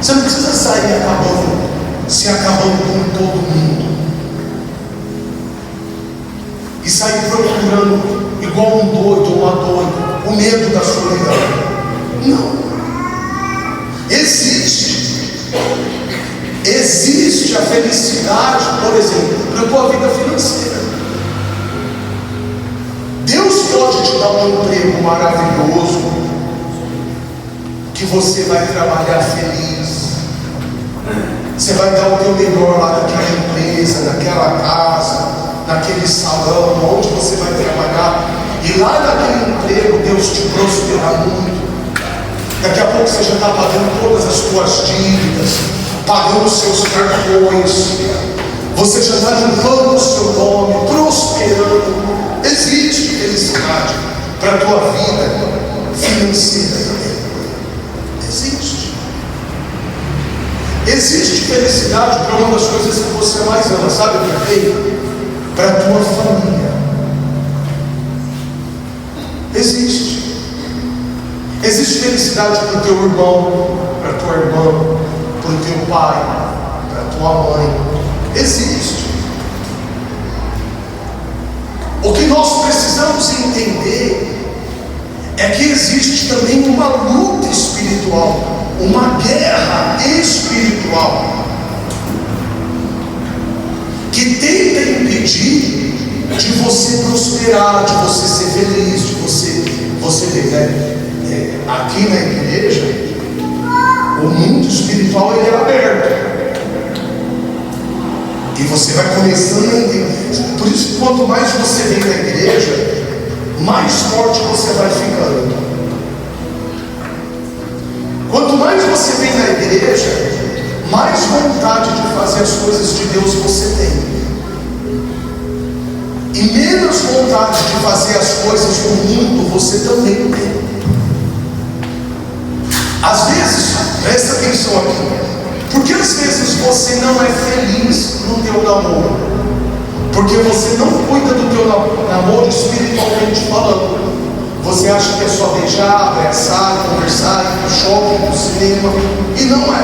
Você não precisa sair se acabando com todo mundo e sair procurando igual um doido ou uma doida o medo da solidão. Não. Existe a felicidade, por exemplo, na tua vida financeira. Deus pode te dar um emprego maravilhoso, que você vai trabalhar feliz. Você vai dar o teu melhor lá naquela empresa, naquela casa, naquele salão, onde você vai trabalhar. E lá naquele emprego, Deus te prosperar muito. Daqui a pouco você já está pagando todas as suas dívidas, pagando os seus cartões, você já está limpando o seu nome, prosperando. Existe felicidade para a tua vida financeira também. Existe felicidade para uma das coisas que você mais ama, sabe o que é? Para a tua família. Existe felicidade para o teu irmão, para a tua irmã, para o teu pai, para a tua mãe. Existe. O que nós precisamos entender é que existe também uma luta espiritual, uma guerra espiritual, que tenta impedir de você prosperar, de você ser feliz, de você ver, né? Aqui na igreja, o mundo espiritual ele é aberto, e você vai começando a entender. Por isso, quanto mais você vem na igreja, mais forte você vai ficando. Quanto mais você vem na igreja, mais vontade de fazer as coisas de Deus você tem, e menos vontade de fazer as coisas do mundo você também tem. Às vezes, presta atenção aqui, porque às vezes você não é feliz no teu namoro, porque você não cuida do teu namoro espiritualmente falando. Você acha que é só beijar, abraçar, conversar, ir para o shopping, para o cinema, e não é.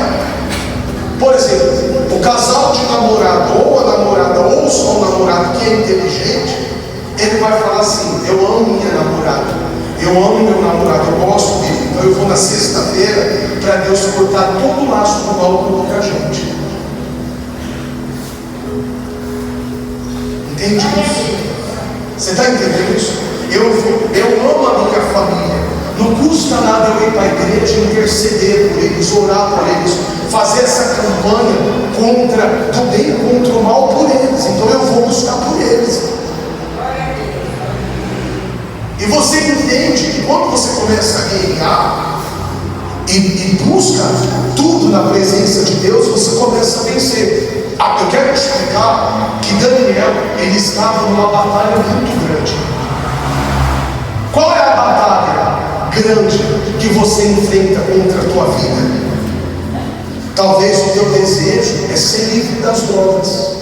Por exemplo, o casal de namorado ou a namorada, ou só o namorado que é inteligente, ele vai falar assim: eu amo minha namorada, eu amo meu namorado, eu gosto dele, então eu vou na sexta-feira para Deus cortar todo o laço do mal contra a gente. Entende isso? Você está entendendo isso? Eu amo a minha família, não custa nada eu ir para a igreja, interceder por eles, orar por eles, fazer essa campanha do bem contra o mal por eles, então eu vou buscar por eles. E você entende que quando você começa a guerrear e busca tudo na presença de Deus, você começa a vencer. Eu quero te explicar que Daniel, ele estava numa batalha muito grande. Qual é a batalha grande que você enfrenta contra a tua vida? Talvez o teu desejo é ser livre das drogas,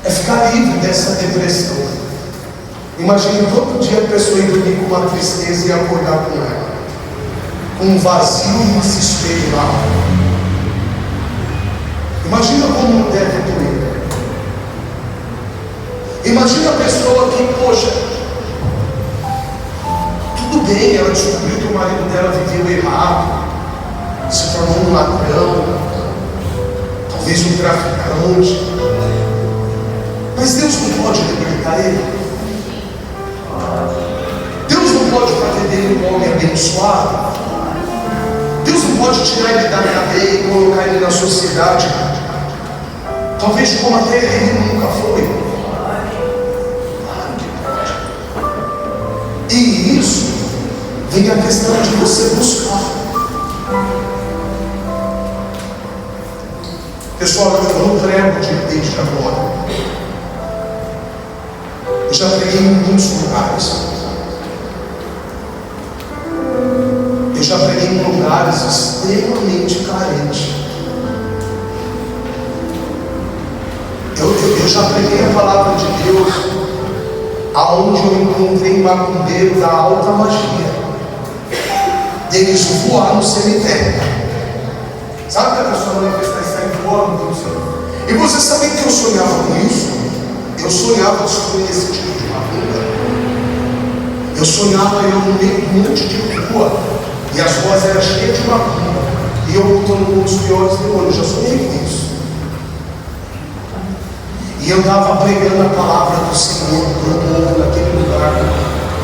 é ficar livre dessa depressão. Imagine todo dia a pessoa ir dormir com uma tristeza e acordar com ela, com um vazio e um desespero lá. Imagina como deve doer. Imagina a pessoa que, poxa, tudo bem, ela descobriu que o marido dela viveu errado, se tornou um ladrão, talvez um traficante, mas Deus não pode libertar ele. Deus não pode fazer dele um homem abençoado. Deus não pode tirar ele da cadeia e colocar ele na sociedade, talvez como até ele nunca foi. Claro que pode. E isso vem a questão de você buscar. Pessoal, eu não prego desde agora. Eu já preguei em muitos lugares. Eu já preguei em lugares extremamente carentes. Eu já preguei a palavra de Deus aonde eu encontrei macumbeiro da alta magia. Eles voaram no cemitério. Sabe que a pessoa manifesta e sai fora do Senhor. E você sabe que eu sonhava com isso? Eu sonhava sobre esse tipo de macumba. Eu sonhava eu no meio de um monte de rua, e as ruas eram cheias de macumba, e eu lutando com os piores demônios. Eu já sonhei com isso. E eu estava pregando a palavra do Senhor para o povo naquele lugar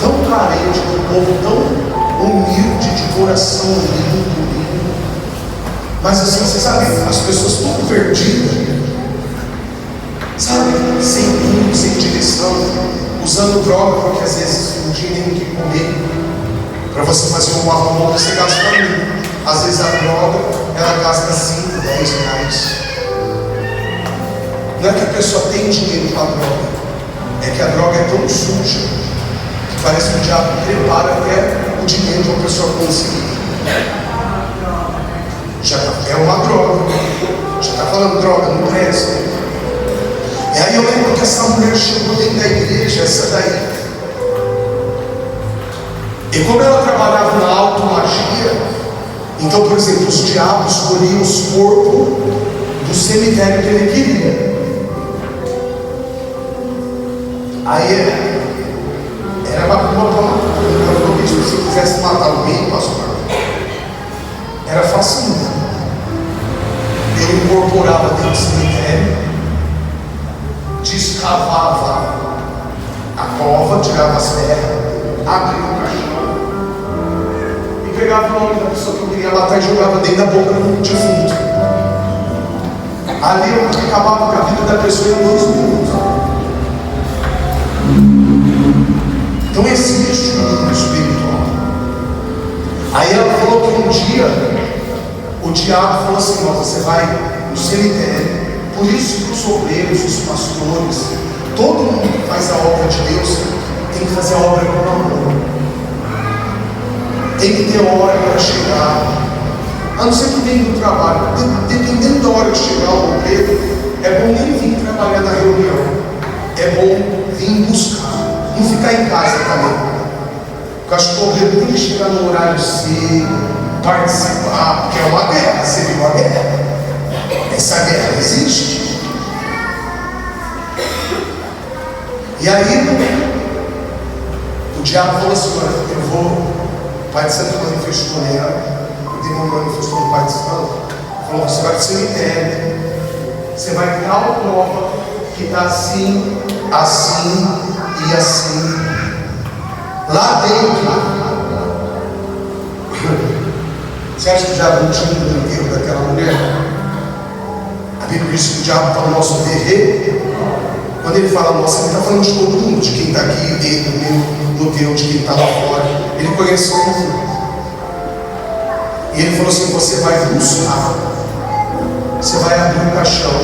tão carente, um povo tão humilde, de coração lindo. Mas assim, você sabe, as pessoas tudo perdidas, sabe, sem rumo, sem direção, usando droga, porque às vezes não tinha nem o que comer. Para você fazer um arroz, você gasta muito. Às vezes a droga, ela gasta 5, 10 reais. Não é que a pessoa tem dinheiro para a droga, é que a droga é tão suja que parece que o diabo prepara até o dinheiro de uma pessoa conseguir. Já é uma droga, já está falando droga, não presta. E aí eu lembro que essa mulher chegou dentro da igreja, essa daí. E como ela trabalhava na automagia, então, por exemplo, os diabos escolhiam os corpos do cemitério que ele queria. Aí era uma macumba. Se você quisesse matar alguém, pastor, era fácil. Eu incorporava dentro do cemitério, descavava a cova, tirava as terras, abria o caixão e pegava o nome da pessoa que eu queria matar e jogava dentro da boca do defunto. Ali eu acabava com a vida da pessoa em 2 minutos. Então existe um mundo espiritual. Aí ela falou que um dia o diabo falou assim: ó, você vai no cemitério. Por isso que os obreiros, os pastores, todo mundo que faz a obra de Deus tem que fazer a obra com amor. Tem que ter hora para chegar. A não ser que venha do trabalho. Dependendo da hora de chegar o obreiro, é bom nem vir trabalhar na reunião. É bom vir buscar. Não ficar em casa também. Porque acho que o obreiro tem que chegar no horário cedo, participar, porque é uma guerra. Você viu a guerra? Essa guerra existe. E aí o diabo falou assim: olha, eu vou. O Pai de Santo manifestou nela, o demônio manifestou no Pai de Santo. Falou: você vai para o cemitério, você vai dar uma prova que está assim, assim e assim. Lá dentro. Você acha que o diabo não tinha um enterro daquela mulher? A Bíblia diz que o diabo está no nosso terreiro. Quando ele fala nossa, ele está falando de todo mundo, de quem está aqui dentro, no teu, de quem está lá fora. Ele conhece todo mundo. E ele falou assim: você vai buscar, você vai abrir o caixão.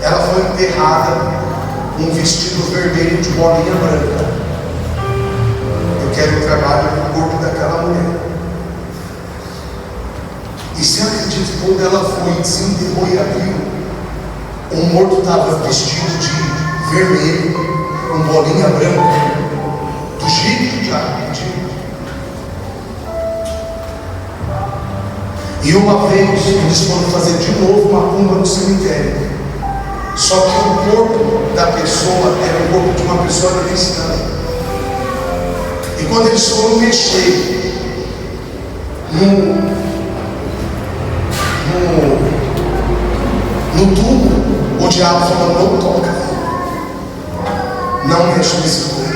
Ela foi enterrada num vestido vermelho de bolinha branca. Eu quero o trabalho no corpo daquela mulher. E você acredita que quando ela foi, desenterrou e abriu, um morto estava vestido de vermelho, com bolinha branca, do jeito que o diabo pediu. E uma vez eles foram fazer de novo uma macumba no cemitério. Só que o corpo da pessoa era o corpo de uma pessoa cristã. E quando eles foram mexer no tubo, o diabo falou: não toca, não mexe nesse corpo.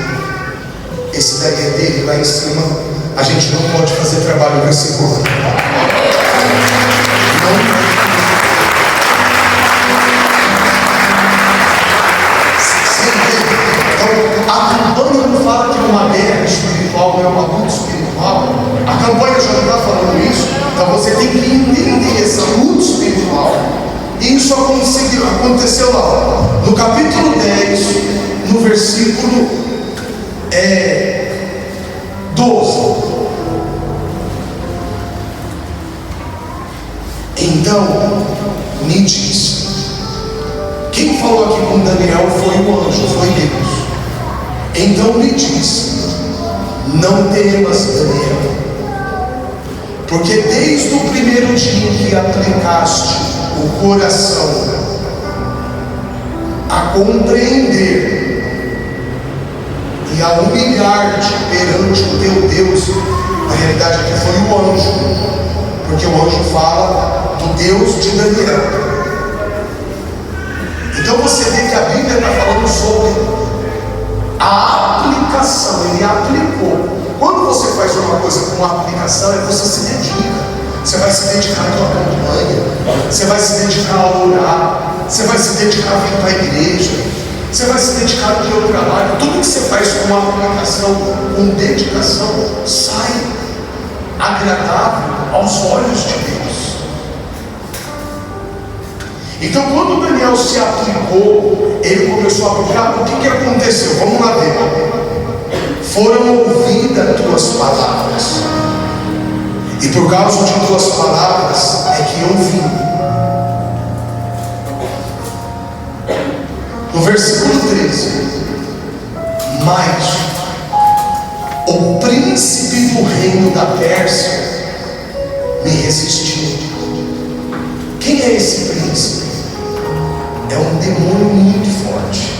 Esse daí é dele, lá em cima. A gente não pode fazer trabalho com esse corpo. Então, a campanha não fala que é uma guerra espiritual, não é uma luta espiritual. A campanha já não está falando isso. Então você tem que entender essa luta espiritual. E isso aconteceu lá no capítulo 10, no versículo 12. Então me disse. Quem falou aqui com Daniel foi o anjo, foi Deus. Então me disse: não temas, Daniel, Porque desde o primeiro dia em que aplicaste o coração a compreender e a humilhar-te perante o teu Deus, na realidade aqui foi o anjo, porque o anjo fala do Deus de Daniel. Então você vê que a Bíblia está falando sobre a aplicação, ele aplicou. Quando você faz uma coisa com aplicação, é você se dedica. Você vai se dedicar à tua campanha, você vai se dedicar a orar, você vai se dedicar a vir para a igreja, você vai se dedicar ao teu trabalho. Tudo que você faz com aplicação, com dedicação, sai agradável aos olhos de Deus. Então, quando Daniel se aplicou, ele começou a aplicar. O que aconteceu? Vamos lá ver. Foram ouvidas tuas palavras, e por causa de tuas palavras é que eu vim. No versículo 13: mas o príncipe do reino da Pérsia me resistiu. Quem é esse príncipe? É um demônio muito forte.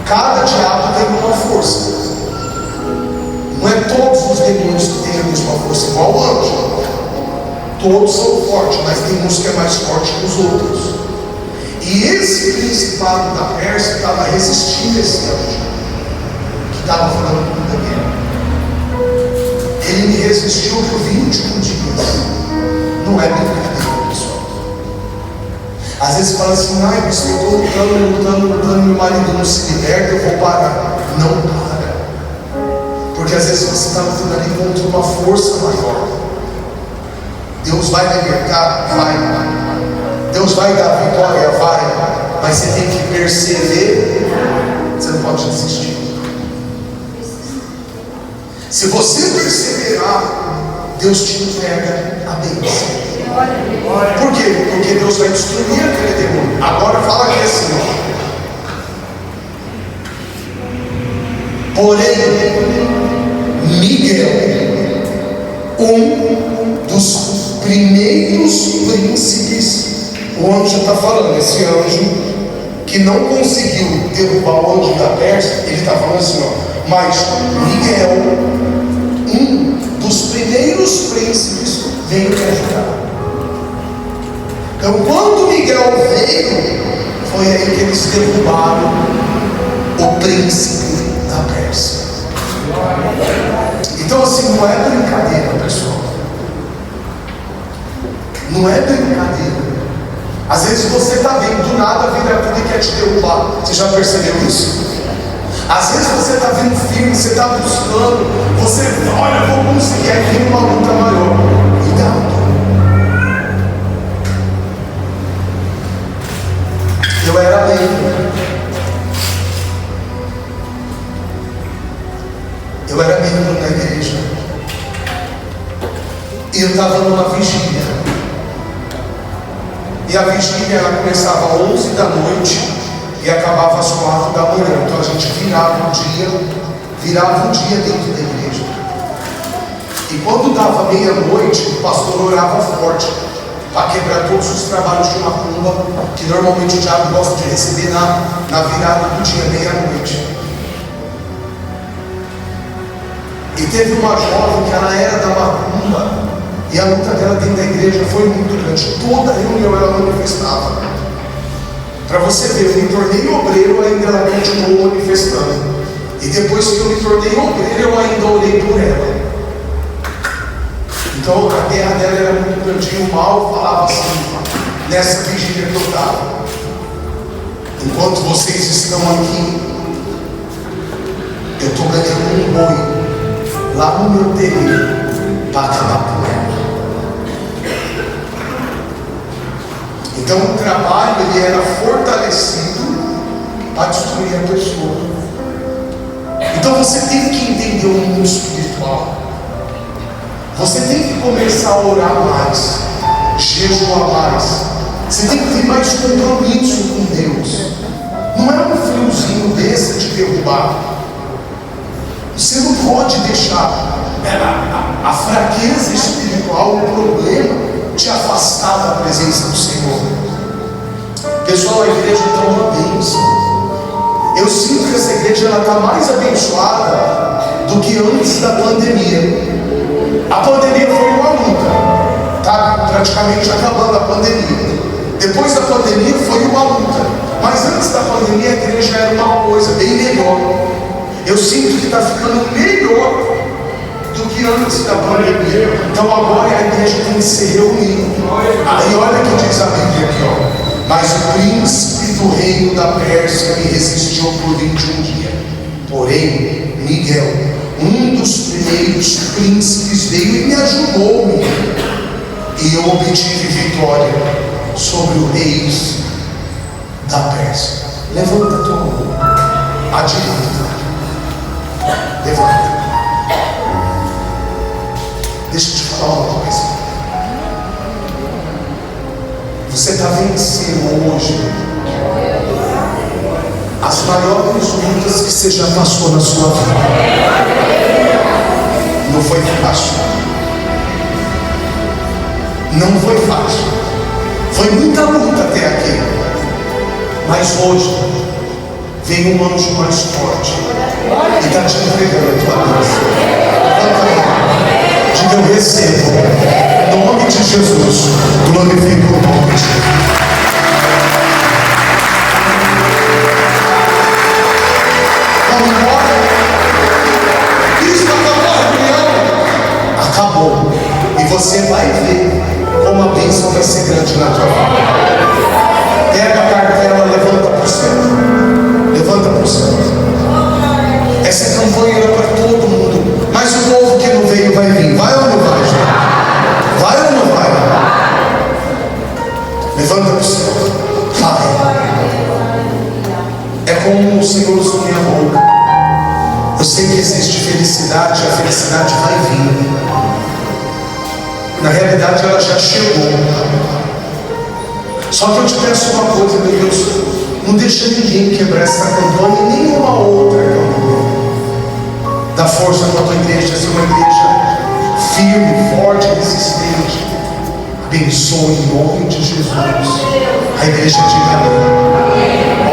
Cada diabo tem uma força. Não é todos os demônios que têm a mesma força, igual o anjo. Todos são fortes, mas tem uns que é mais forte que os outros. E esse principado da Pérsia estava resistindo a esse anjo que estava falando com Daniel. Ele me resistiu por 21 dias. Não é brincadeira, pessoal. Às vezes fala assim: ai, mas eu estou lutando, meu marido não se liberta, eu vou parar. Não para. Porque às vezes você está lutando ali contra uma força maior. Deus vai libertar? Vai. Deus vai dar vitória? Vai. Mas você tem que perseverar. Você não pode desistir. Se você perseverar, Deus te entrega a bênção. Por quê? Porque Deus vai destruir aquele demônio. Agora fala aqui assim, ó. Porém, Miguel, um dos primeiros príncipes, o anjo está falando, esse anjo que não conseguiu derrubar o anjo da Pérsia, ele está falando assim, ó, mas Miguel, um dos primeiros príncipes, veio me ajudar. Então, quando Miguel veio, foi aí que eles derrubaram o príncipe da Pérsia. Então, assim, não é brincadeira, pessoal. Não é brincadeira. Às vezes você está vendo, do nada vira tudo e quer te derrubar. Você já percebeu isso? Às vezes você está vindo firme, você está buscando, você, olha, vou conseguir, aí vem uma luta maior. Cuidado. Eu era membro. Eu era membro da igreja. E eu estava numa vigília. E a vigília ela começava às 11 da noite e acabava às 4 da manhã. Então a gente virava um dia dentro da igreja. E quando dava meia-noite, o pastor orava forte para quebrar todos os trabalhos de macumba, que normalmente o diabo gosta de receber na virada do dia, meia-noite. E teve uma jovem que ela era da macumba, e a luta dela dentro da igreja foi muito grande. Toda reunião ela manifestava. Para você ver, eu me tornei obreiro, ainda ela continuou manifestando. E depois que eu me tornei obreiro, eu ainda orei por ela. Então a guerra dela era muito grande. E o mal falava assim, nessa vigília que eu estava: enquanto vocês estão aqui, eu estou ganhando um boi lá no meu terreno para acabar com ela. Então o trabalho ele era fortalecido para destruir a pessoa. Então você tem que entender o mundo espiritual. Você tem que começar a orar mais, jejuar mais. Você tem que ter mais compromisso com Deus. Não é um friozinho desse te derrubar. Você não pode deixar. a fraqueza espiritual, o problema, te afastar da presença do Senhor. Pessoal, a igreja está uma bênção. Eu sinto que essa igreja está mais abençoada do que antes da pandemia. A pandemia foi uma luta, está praticamente acabando a pandemia. Depois da pandemia foi uma luta, mas antes da pandemia a igreja era uma coisa bem melhor. Eu sinto que está ficando melhor do que antes da pandemia. Então agora a igreja tem que se reunir. Aí olha o que diz a Bíblia aqui, ó. Mas o príncipe do reino da Pérsia me resistiu por 21 dias. Porém, Miguel, um dos primeiros príncipes, veio e me ajudou, e eu obtive vitória sobre os reis da Pérsia. Levanta a tua mão à direita. Levanta. Deixa eu te falar uma coisa. Você está vencendo hoje as maiores lutas que você já passou na sua vida. Não foi fácil. Não foi fácil. Foi muita luta até aqui. Mas hoje vem um anjo mais forte e está te entregando a tua bênção. Diga, eu recebo. Em nome de Jesus, glorifico o nome de Jesus. Vamos embora? Isso acabou a reunião? Acabou. E você vai ver como a bênção vai ser grande na tua vida. Pega a cartela, levanta para o céu. Levanta para o céu. Essa campanha era para todo mundo. Mas o povo que não veio vai vir. Vai ou não vai, gente? Vai ou não vai? Levanta para o céu. Vai. É como o Senhor usou minha boca. Eu sei que existe felicidade, a felicidade vai vir. Na realidade ela já chegou. Só que eu te peço uma coisa, meu Deus, não deixa ninguém quebrar essa campanha e nenhuma outra campanha. Dá força para a tua igreja ser uma igreja firme, forte, resistente. Abençoe em nome de Jesus. A igreja diga amém.